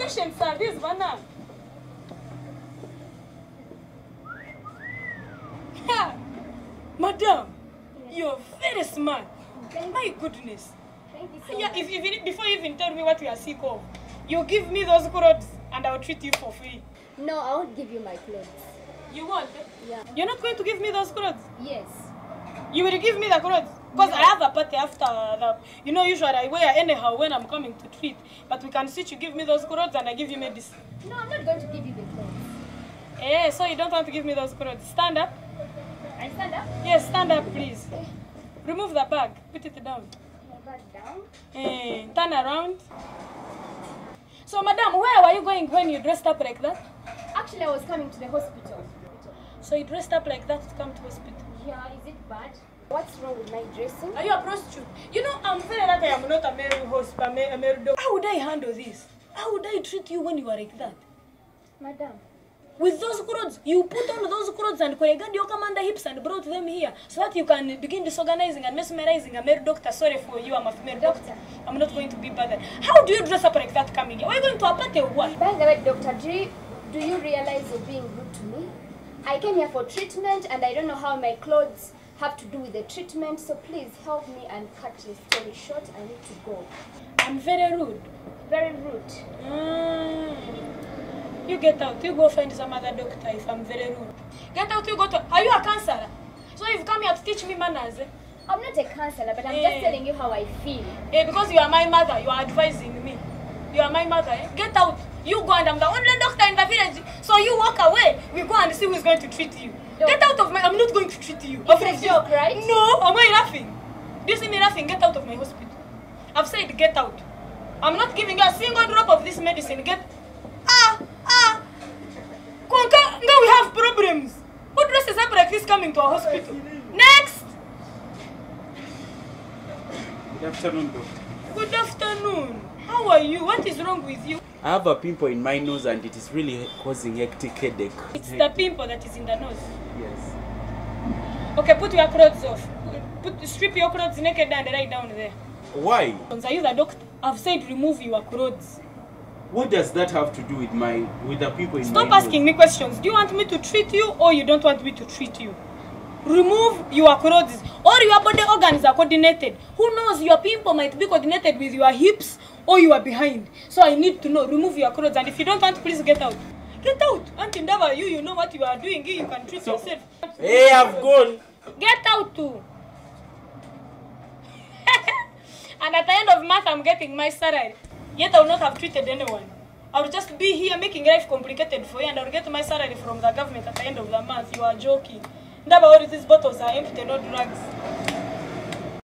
patient, sir. This one now. Madam, you're very smart. My goodness. Thank you so Yeah, much. before you even tell me what you are sick of, you give me those clothes and I'll treat you for free. No, I won't give you my clothes. You won't? Yeah. You're not going to give me those clothes? Yes. You will give me the clothes? Because I have a party after the... You know, usually I wear anyhow when I'm coming to treat. But we can switch, you give me those clothes and I give you medicine. No, I'm not going to give you the clothes. Eh, so you don't want to give me those clothes. Stand up. I stand up? Yes, stand up, please. Remove the bag. Put it down. My bag down. Turn around. So, madam, where were you going when you dressed up like that? Actually, I was coming to the hospital. So you dressed up like that to come to hospital? Yeah, is it bad? What's wrong with my dressing? Are you a prostitute? You know, I'm very that I am not a male host, a male doctor. How would I handle this? How would I treat you when you are like that? Madam. With those clothes, you put on those clothes and Koregadi you come under hips and brought them here so that you can begin disorganizing and mesmerizing a male doctor. Sorry for you, I'm a female doctor. I'm not going to be bothered. How do you dress up like that coming here? Are you going to a party or what? By the way, Dr. Do you realize you're being rude to me? I came here for treatment and I don't know how my clothes have to do with the treatment, so please help me and cut the story short. I need to go. I'm very rude. Very rude. You get out. You go find some other doctor if I'm very rude. Get out, you go to... Are you a counselor? So you've come here to teach me manners, eh? I'm not a counselor, but I'm just telling you how I feel. Because you are my mother, you are advising me. You are my mother, eh? Get out. You go and I'm the only doctor in the village. So you walk away. We go and see who is going to treat you. No. Get out of my... I'm not going to treat you. It's a joke, right? No. Am I laughing? Do you see me laughing? Get out of my hospital. I've said get out. I'm not giving you a single drop of this medicine. Get... Kwanka, now we have problems. Who dresses up like this coming to our hospital? Next! Good afternoon, doctor. Good afternoon. How are you? What is wrong with you? I have a pimple in my nose and it is really causing hectic headache. It's the pimple that is in the nose. Yes. Okay, put your clothes off. Strip your clothes naked and lie down there. Why? Are you the doctor? I've said remove your clothes. What does that have to do with the people in my nose? Stop asking me questions. Do you want me to treat you or you don't want me to treat you? Remove your clothes. All your body organs are coordinated. Who knows, your pimple might be coordinated with your hips or you are behind. So I need to know. Remove your clothes. And if you don't want, please get out. Get out. Auntie Ndava, you know what you are doing. You can treat yourself. Hey, I've gone. Get out too. And at the end of month, I'm getting my salary. Yet I will not have treated anyone. I will just be here making life complicated for you and I will get my salary from the government at the end of the month. You are joking. Ndaba, all these bottles are empty, no drugs.